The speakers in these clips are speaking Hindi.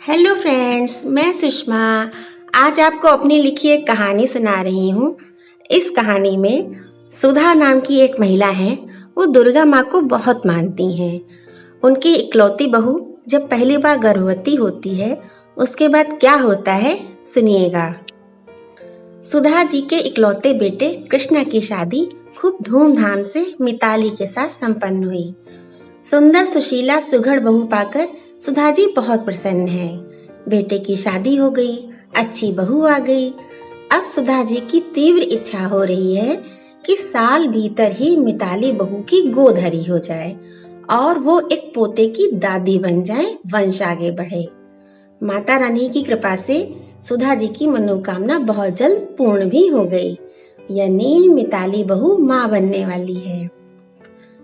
हेलो फ्रेंड्स, मैं सुषमा आज आपको अपनी लिखी एक कहानी सुना रही हूँ। इस कहानी में सुधा नाम की एक महिला है। वो दुर्गा माँ को बहुत मानती हैं। उनकी इकलौती बहू जब पहली बार गर्भवती होती है, उसके बाद क्या होता है सुनिएगा। सुधा जी के इकलौते बेटे कृष्णा की शादी खूब धूमधाम से मिताली के साथ संपन्न हुई। सुंदर सुशीला सुघड़ बहू पाकर सुधा जी बहुत प्रसन्न है। बेटे की शादी हो गई, अच्छी बहू आ गई। अब सुधा जी की तीव्र इच्छा हो रही है कि साल भीतर ही मिताली बहू की गोदहरी हो जाए और वो एक पोते की दादी बन जाए, वंश आगे बढ़े। माता रानी की कृपा से सुधा जी की मनोकामना बहुत जल्द पूर्ण भी हो गई, यानी मिताली बहू माँ बनने वाली है।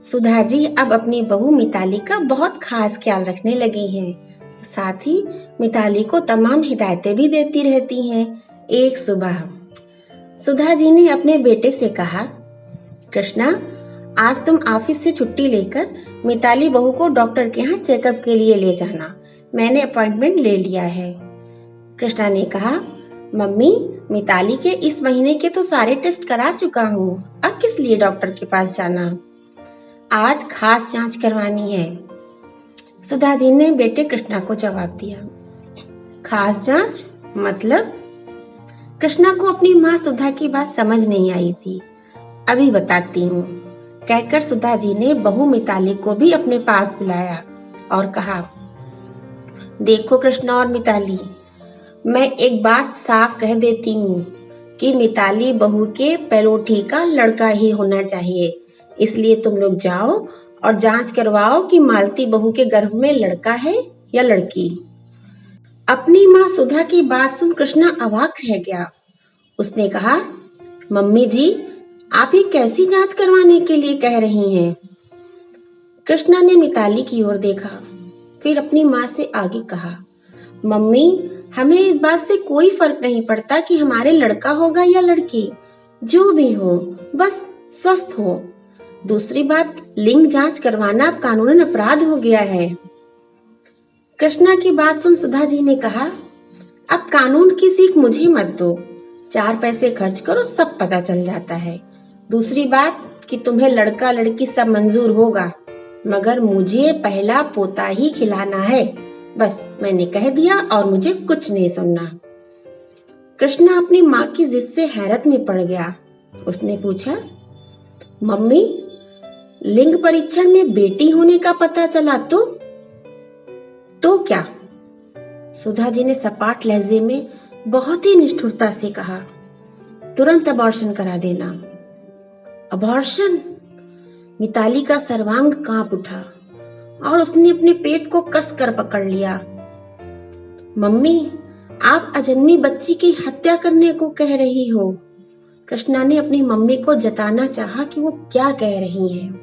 सुधा जी अब अपनी बहू मिताली का बहुत खास ख्याल रखने लगी हैं। साथ ही मिताली को तमाम हिदायतें भी देती रहती हैं। एक सुबह सुधा जी ने अपने बेटे से कहा, कृष्णा, आज तुम ऑफिस से छुट्टी लेकर मिताली बहू को डॉक्टर के यहाँ चेकअप के लिए ले जाना। मैंने अपॉइंटमेंट ले लिया है। कृष्णा ने कहा, मम्मी, मिताली के इस महीने के तो सारे टेस्ट करा चुका हूँ, अब किस लिए डॉक्टर के पास जाना? आज खास जांच करवानी है। सुधा जी ने बेटे कृष्णा को जवाब दिया। खास जांच मतलब? कृष्णा को अपनी माँ सुधा की बात समझ नहीं आई थी। अभी बताती हूँ, कहकर सुधा जी ने बहू मिताली को भी अपने पास बुलाया और कहा, देखो कृष्णा और मिताली, मैं एक बात साफ कह देती हूँ कि मिताली बहू के पैरोठी का लड़का ही होना चाहिए। इसलिए तुम लोग जाओ और जांच करवाओ कि मालती बहू के गर्भ में लड़का है या लड़की। अपनी माँ सुधा की बात सुन कृष्णा अवाक रह गया। उसने कहा, मम्मी जी, आप ये कैसी जांच करवाने के लिए कह रही हैं? कृष्णा ने मिताली की ओर देखा, फिर अपनी माँ से आगे कहा, मम्मी, हमें इस बात से कोई फर्क नहीं पड़ता कि हमारे लड़का होगा या लड़की। जो भी हो, बस स्वस्थ हो। दूसरी बात, लिंग जांच करवाना अब कानूनन अपराध हो गया है। कृष्णा की बात सुन सुधा जी ने कहा, अब कानून की सीख मुझे मत दो। 4 पैसे खर्च करो, सब पता चल जाता है। दूसरी बात कि तुम्हें लड़का लड़की सब मंजूर होगा, मगर मुझे पहला पोता ही खिलाना है। बस मैंने कह दिया और मुझे कुछ नहीं सुनना। कृष्णा अपनी माँ की जिद से हैरत में पड़ गया। उसने पूछा, मम्मी, लिंग परीक्षण में बेटी होने का पता चला तो क्या? सुधा जी ने सपाट लहजे में बहुत ही निष्ठुरता से कहा, तुरंत अबॉर्शन करा देना। अबॉर्शन? मिताली का सर्वांग कांप उठा और उसने अपने पेट को कसकर पकड़ लिया। मम्मी, आप अजन्मी बच्ची की हत्या करने को कह रही हो? कृष्णा ने अपनी मम्मी को जताना चाहा कि वो क्या कह रही हैं।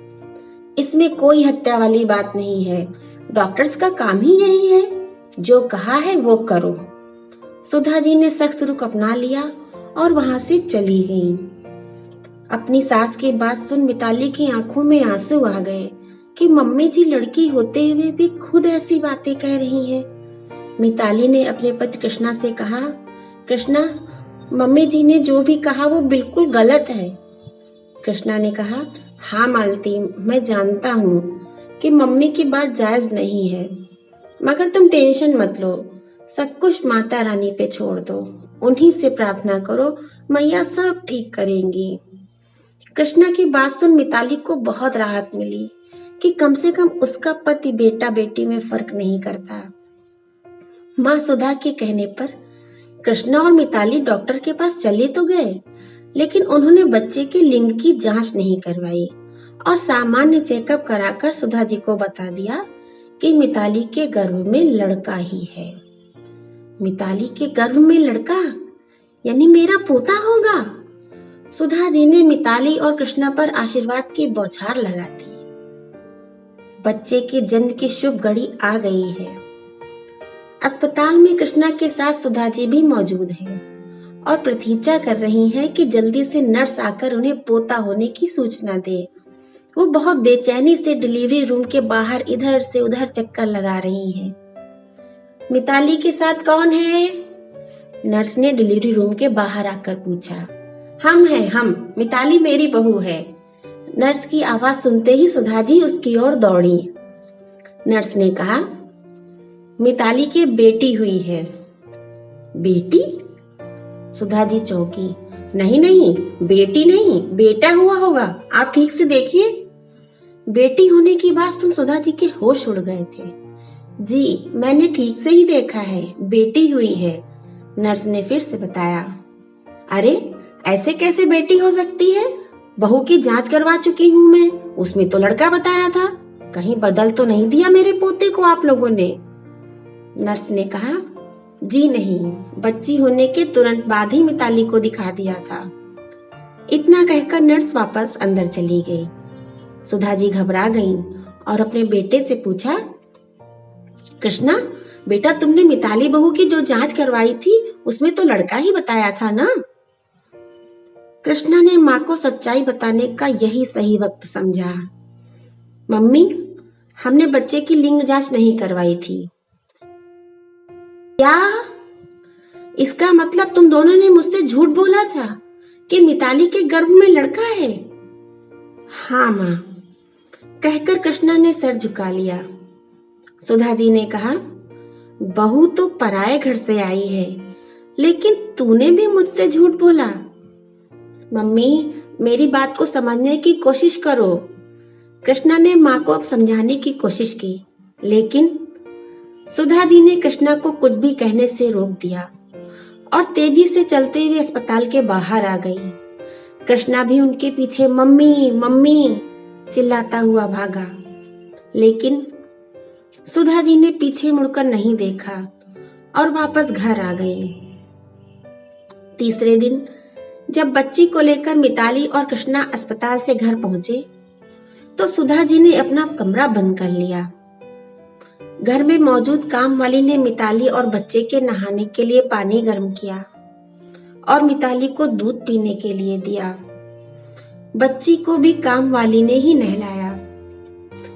इसमें कोई हत्या वाली बात नहीं है। डॉक्टर्स का काम ही यही है, जो कहा है वो करो। सुधा जी ने सख्त रुख अपना लिया और वहां से चली गईं। अपनी सास की बात सुन मिताली की आंखों में आंसू आ गए कि मम्मी जी लड़की होते हुए भी खुद ऐसी बातें कह रही हैं। मिताली ने अपने पति कृष्णा से कहा, कृष्णा, मम्मी जी ने जो भी कहा वो बिल्कुल गलत है। कृष्णा ने कहा, हाँ मालती, मैं जानता हूँ कि मम्मी की बात जायज नहीं है, मगर तुम टेंशन मत लो। सब कुछ माता रानी पे छोड़ दो, उन्हीं से प्रार्थना करो, मैया सब ठीक करेंगी। कृष्णा की बात सुन मिताली को बहुत राहत मिली कि कम से कम उसका पति बेटा बेटी में फर्क नहीं करता। माँ सुधा के कहने पर कृष्णा और मिताली डॉक्टर के पास चले तो गए, लेकिन उन्होंने बच्चे के लिंग की जांच नहीं करवाई और सामान्य चेकअप कराकर सुधा जी को बता दिया कि मिताली के गर्भ में लड़का ही है। मिताली के गर्भ में लड़का, यानी मेरा पोता होगा। सुधा जी ने मिताली और कृष्णा पर आशीर्वाद की बौछार लगा दी। बच्चे के जन्म की शुभ घड़ी आ गई है। अस्पताल में कृष्णा के साथ सुधा जी भी मौजूद हैं और प्रतीक्षा कर रही हैं कि जल्दी से नर्स आकर उन्हें पोता होने की सूचना दे। वो बहुत बेचैनी से डिलीवरी रूम के बाहर इधर से उधर चक्कर लगा रही हैं। मिताली के साथ कौन है? नर्स ने डिलीवरी रूम के बाहर आकर पूछा। हम हैं, हम, मिताली मेरी बहू है। नर्स की आवाज सुनते ही सुधा जी उसकी ओर दौड़ी। नर्स ने कहा, मिताली की बेटी हुई है। बेटी? सुधा जी चौंकी। नहीं नहीं, बेटी नहीं, बेटा हुआ होगा, आप ठीक से देखिए। बेटी होने की बात सुन सुधा जी के होश उड़ गए थे। जी, मैंने ठीक से ही देखा है, बेटी हुई है, नर्स ने फिर से बताया। अरे, ऐसे कैसे बेटी हो सकती है? बहू की जांच करवा चुकी हूँ मैं, उसमें तो लड़का बताया था। कहीं बदल तो नहीं दिया मेरे पोते को आप लोगों ने? नर्स ने कहा, जी नहीं, बच्ची होने के तुरंत बाद ही मिताली को दिखा दिया था। इतना कहकर नर्स वापस अंदर चली गई। सुधा जी घबरा गईं और अपने बेटे से पूछा, कृष्णा बेटा, तुमने मिताली बहू की जो जांच करवाई थी उसमें तो लड़का ही बताया था ना? कृष्णा ने माँ को सच्चाई बताने का यही सही वक्त समझा। मम्मी, हमने बच्चे की लिंग जांच नहीं करवाई थी। क्या? इसका मतलब तुम दोनों ने मुझसे झूठ बोला था कि मिताली के गर्भ में लड़का है? हाँ माँ, कहकर कृष्णा ने सर झुका लिया। सुधा जी ने कहा, बहू तो पराये घर से आई है, लेकिन तूने भी मुझसे झूठ बोला। मम्मी, मेरी बात को समझने की कोशिश करो। कृष्णा ने माँ को अब समझाने की कोशिश की, लेकिन सुधा जी ने कृष्णा को कुछ भी कहने से रोक दिया और तेजी से चलते हुए अस्पताल के बाहर आ गई। कृष्णा भी उनके पीछे मम्मी मम्मी चिल्लाता हुआ भागा, लेकिन सुधा जी ने पीछे मुड़कर नहीं देखा और वापस घर आ गई। तीसरे दिन जब बच्ची को लेकर मिताली और कृष्णा अस्पताल से घर पहुंचे तो सुधा जी ने अपना कमरा बंद कर लिया। घर में मौजूद काम वाली ने मिताली और बच्चे के नहाने के लिए पानी गर्म किया और मिताली को दूध पीने के लिए दिया। बच्ची को भी काम वाली ने ही नहलाया।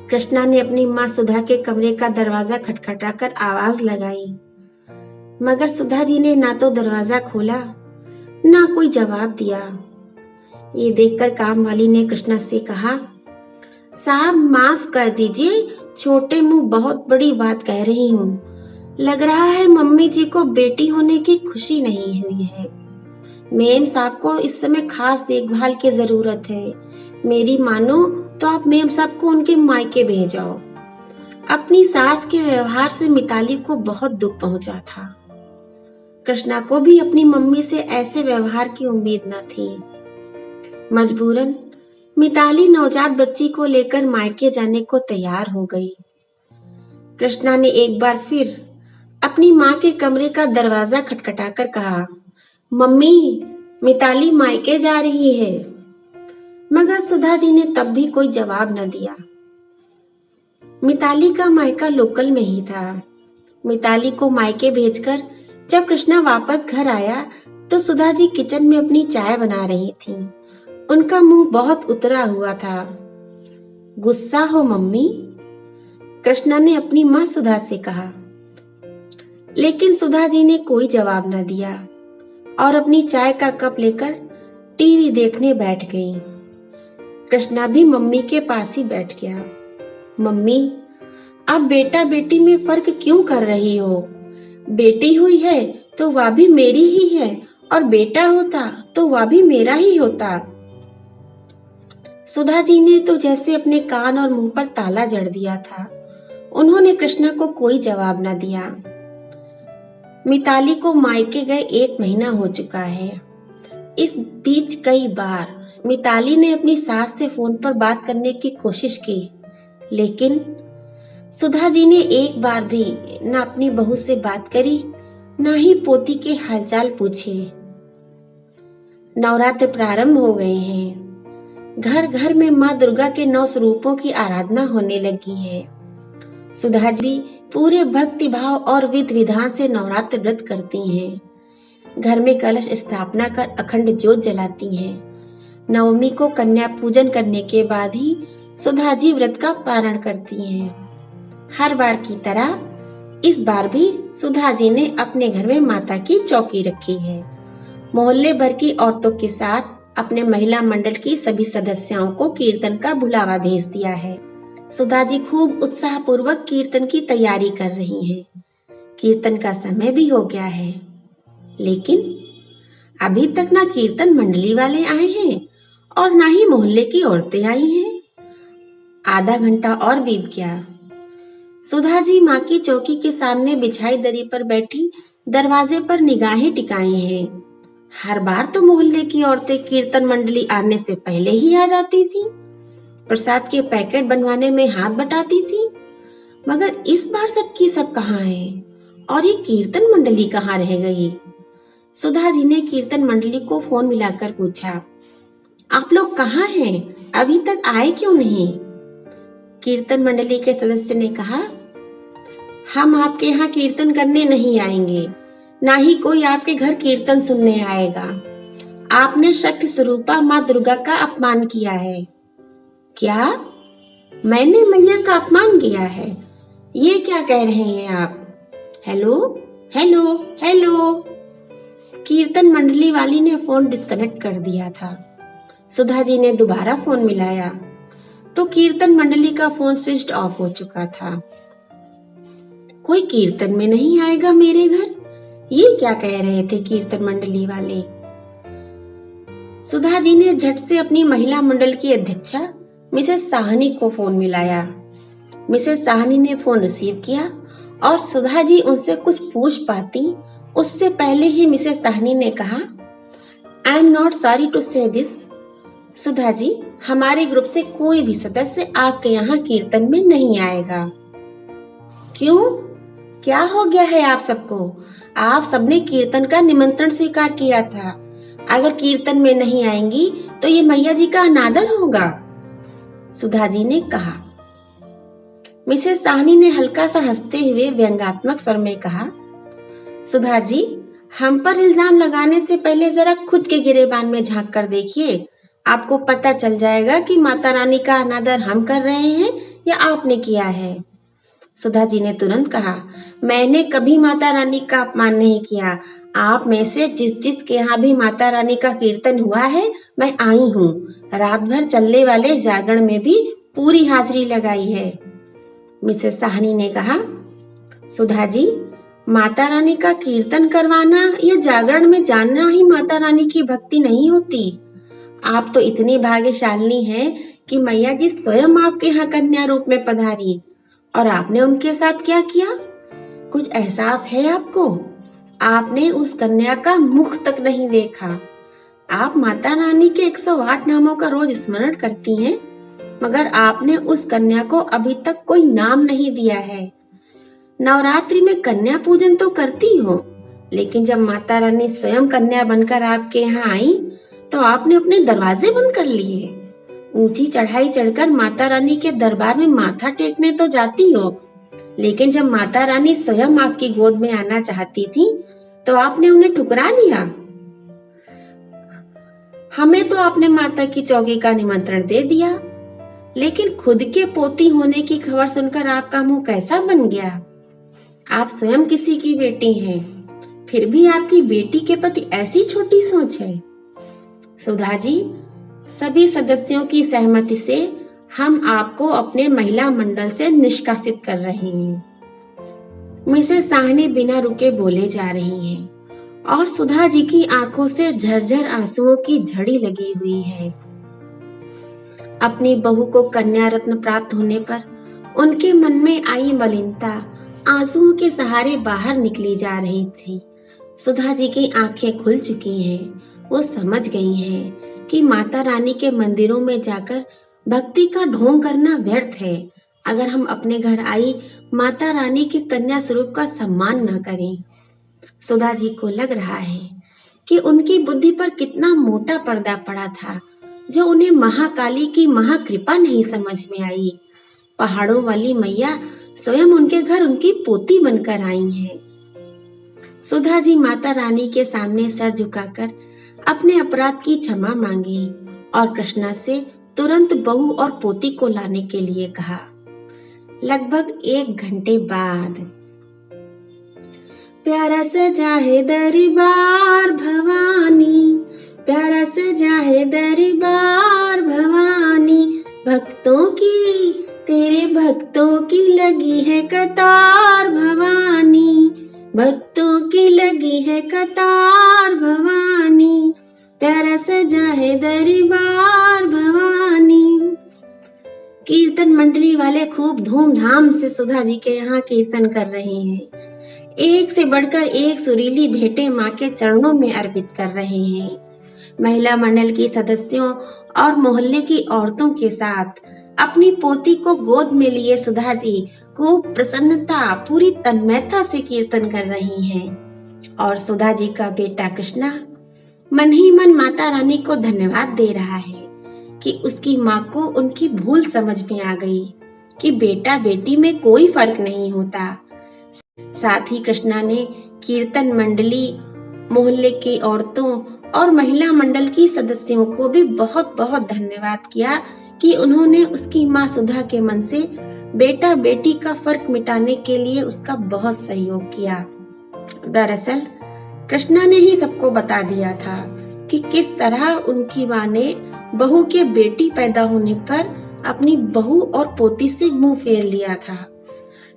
कृष्णा ने अपनी माँ सुधा के कमरे का दरवाजा खटखटाकर आवाज लगाई, मगर सुधा जी ने ना तो दरवाजा खोला ना कोई जवाब दिया। ये देखकर काम वाली ने कृष्णा से कहा, साहब माफ कर दीजिए, छोटे मुंह बहुत बड़ी बात कह रही हूँ। लग रहा है मम्मी जी को बेटी होने की खुशी नहीं हुई है। मेम साहब को इस समय खास देखभाल की जरूरत है। मेरी मानो तो आप मेम साहब को उनके मायके भेजाओ। अपनी सास के व्यवहार से मिताली को बहुत दुख पहुंचा था। कृष्णा को भी अपनी मम्मी से ऐसे व्यवहार की उम्मीद न थी। मजबूरन मिताली नवजात बच्ची को लेकर मायके जाने को तैयार हो गई। कृष्णा ने एक बार फिर अपनी माँ के कमरे का दरवाजा खटखटाकर कहा, मम्मी, मिताली मायके जा रही है। मगर सुधा जी ने तब भी कोई जवाब न दिया। मिताली का मायका लोकल में ही था। मिताली को मायके भेजकर जब कृष्णा वापस घर आया तो सुधा जी किचन में अपनी चाय बना रही थी। उनका मुंह बहुत उतरा हुआ था। गुस्सा हो मम्मी? कृष्णा ने अपनी माँ सुधा से कहा, लेकिन सुधा जी ने कोई जवाब न दिया और अपनी चाय का कप लेकर टीवी देखने बैठ गई। कृष्णा भी मम्मी के पास ही बैठ गया। मम्मी, आप बेटा बेटी में फर्क क्यों कर रही हो? बेटी हुई है तो वह भी मेरी ही है और बेटा होता तो वह भी मेरा ही होता। सुधा जी ने तो जैसे अपने कान और मुंह पर ताला जड़ दिया था। उन्होंने कृष्णा को कोई जवाब न दिया। मिताली को मायके गए 1 महीना हो चुका है। इस बीच कई बार मिताली ने अपनी सास से फोन पर बात करने की कोशिश की, लेकिन सुधा जी ने एक बार भी न अपनी बहू से बात करी, न ही पोती के हालचाल पूछे। नवरात्र प्रारंभ हो गए हैं। घर घर में माँ दुर्गा के 9 स्वरूपों की आराधना होने लगी है। सुधा जी पूरे भक्ति भाव और विधि विधान से नवरात्र व्रत करती हैं। घर में कलश स्थापना कर अखंड ज्योत जलाती हैं। नवमी को कन्या पूजन करने के बाद ही सुधा जी व्रत का पारण करती हैं। हर बार की तरह इस बार भी सुधा जी ने अपने घर में माता की चौकी रखी है। मोहल्ले भर की औरतों के साथ अपने महिला मंडल की सभी सदस्यों को कीर्तन का बुलावा भेज दिया है। सुधा जी खूब उत्साह पूर्वक कीर्तन की तैयारी कर रही हैं। कीर्तन का समय भी हो गया है, लेकिन अभी तक ना कीर्तन मंडली वाले आए हैं और ना ही मोहल्ले की औरतें आई हैं। आधा घंटा और बीत गया। सुधा जी माँ की चौकी के सामने बिछाई दरी पर बैठी दरवाजे पर निगाहें टिकाए हैं। हर बार तो मोहल्ले की औरतें कीर्तन मंडली आने से पहले ही आ जाती थी, प्रसाद के पैकेट बनवाने में हाथ बटाती थी, मगर इस बार सबकी सब कहाँ है और ये कीर्तन मंडली कहाँ रह गई? सुधा जी ने कीर्तन मंडली को फोन मिलाकर पूछा, आप लोग कहाँ हैं? अभी तक आए क्यों नहीं? कीर्तन मंडली के सदस्य ने कहा, हम आपके यहाँ कीर्तन करने नहीं आएंगे, ना ही कोई आपके घर कीर्तन सुनने आएगा। आपने शक्ति स्वरूपा माँ दुर्गा का अपमान किया है। क्या? मैंने मैया का अपमान किया है? ये क्या कह रहे हैं आप? Hello hello hello. कीर्तन मंडली वाली ने फोन डिस्कनेक्ट कर दिया था। सुधा जी ने दोबारा फोन मिलाया तो कीर्तन मंडली का फोन स्विच ऑफ हो चुका था। कोई कीर्तन में नहीं आएगा मेरे घर, ये क्या कह रहे थे कीर्तन मंडली वाले? सुधा जी ने झट से अपनी महिला मंडल की अध्यक्षा मिसेस साहनी को फोन मिलाया। मिसेस साहनी ने फोन रिसीव किया और सुधा जी उनसे कुछ पूछ पाती उससे पहले ही मिसेस साहनी ने कहा, I am not sorry to say this. Sudha ji, हमारे ग्रुप से कोई भी सदस्य आपके यहाँ कीर्तन में नहीं आएगा। क्यों? क्या हो गया है आप सबको? आप सबने कीर्तन का निमंत्रण स्वीकार किया था। अगर कीर्तन में नहीं आएंगी तो ये मैया जी का अनादर होगा, सुधा जी ने कहा। मिसेस साहनी ने हल्का सा हंसते हुए व्यंग्यात्मक स्वर में कहा, सुधा जी, हम पर इल्जाम लगाने से पहले जरा खुद के गिरेबान में झांक कर देखिए, आपको पता चल जाएगा कि माता रानी का अनादर हम कर रहे हैं या आपने किया है। सुधा जी ने तुरंत कहा, मैंने कभी माता रानी का अपमान नहीं किया। आप में से जिस के यहाँ भी माता रानी का कीर्तन हुआ है, मैं आई हूँ। रात भर चलने वाले जागरण में भी पूरी हाजिरी लगाई है। मिसेस साहनी ने कहा, सुधा जी, माता रानी का कीर्तन करवाना या जागरण में जानना ही माता रानी की भक्ति नहीं होती। आप तो इतनी भाग्यशालिनी हैं कि मैया जी स्वयं आपके यहाँ कन्या रूप में पधारी और आपने उनके साथ क्या किया? कुछ एहसास है आपको? आपने उस कन्या का मुख तक नहीं देखा। आप माता रानी के 108 नामों का रोज स्मरण करती हैं, मगर आपने उस कन्या को अभी तक कोई नाम नहीं दिया है। नवरात्रि में कन्या पूजन तो करती हो, लेकिन जब माता रानी स्वयं कन्या बनकर आपके यहाँ आई तो आपने अपने दरवाजे बंद कर लिए। ऊंची चढ़ाई चढ़कर माता रानी के दरबार में माथा टेकने तो जाती हो, लेकिन जब माता रानी स्वयं आपकी गोद में आना चाहती थी तो आपने उन्हें ठुकरा दिया। हमें तो आपने माता की चौकी का निमंत्रण दे दिया, लेकिन खुद के पोती होने की खबर सुनकर आपका मुंह कैसा बन गया? आप स्वयं किसी की बेटी हैं, फिर भी आपकी बेटी के प्रति ऐसी छोटी सोच है। सुधा जी, सभी सदस्यों की सहमति से हम आपको अपने महिला मंडल से निष्कासित कर रहे हैं। मिसेस साहनी बिना रुके बोले जा रही हैं और सुधा जी की आंखों से झरझर आंसुओं की झड़ी लगी हुई है। अपनी बहू को कन्या रत्न प्राप्त होने पर उनके मन में आई मलिनता आंसुओं के सहारे बाहर निकली जा रही थी। सुधा जी की आंखें खुल चुकी हैं। वो समझ गई हैं कि माता रानी के मंदिरों में जाकर भक्ति का ढोंग करना व्यर्थ है अगर हम अपने घर आई माता रानी के कन्या स्वरूप का सम्मान न करें। सुधा जी को लग रहा है कि उनकी बुद्धि पर कितना मोटा पर्दा पड़ा था, जो उन्हें महाकाली की महाकृपा नहीं समझ में आई। पहाड़ों वाली मैया स्वयं उनके घर उनकी पोती बनकर आई हैं। सुधा जी माता रानी के सामने सर झुकाकर अपने अपराध की क्षमा मांगी और कृष्णा से तुरंत बहू और पोती को लाने के लिए कहा। लगभग 1 घंटे बाद प्यारा सजा है दरबार भवानी, प्यारा सजा है दरबार भवानी। भक्तों की, तेरे भक्तों की लगी है कतार भवानी, भक्तों की लगी है कतार भवानी। प्यारा सजा है दरबार भवानी। कीर्तन मंडली वाले खूब धूमधाम से सुधा जी के यहाँ कीर्तन कर रहे हैं। एक से बढ़कर एक सुरीली भेंटें माँ के चरणों में अर्पित कर रहे हैं। महिला मंडल की सदस्यों और मोहल्ले की औरतों के साथ अपनी पोती को गोद में लिए सुधा जी खूब प्रसन्नता, पूरी तन्मयता से कीर्तन कर रही हैं। और सुधा जी का बेटा कृष्णा मन ही मन माता रानी को धन्यवाद दे रहा है कि उसकी माँ को उनकी भूल समझ में आ गई कि बेटा बेटी में कोई फर्क नहीं होता। साथ ही कृष्णा ने कीर्तन मंडली, मोहल्ले की औरतों और महिला मंडल की सदस्यों को भी बहुत बहुत धन्यवाद किया कि उन्होंने उसकी माँ सुधा के मन से बेटा बेटी का फर्क मिटाने के लिए उसका बहुत सहयोग किया। दरअसल कृष्णा ने ही सबको बता दिया था कि किस तरह उनकी माँ ने बहू के बेटी पैदा होने पर अपनी बहू और पोती से मुंह फेर लिया था।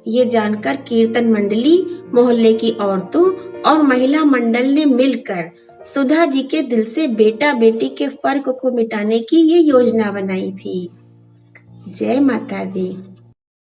ये जानकर कीर्तन मंडली, मोहल्ले की औरतों और महिला मंडल ने मिलकर सुधा जी के दिल से बेटा बेटी के फर्क को मिटाने की ये योजना बनाई थी। जय माता दी।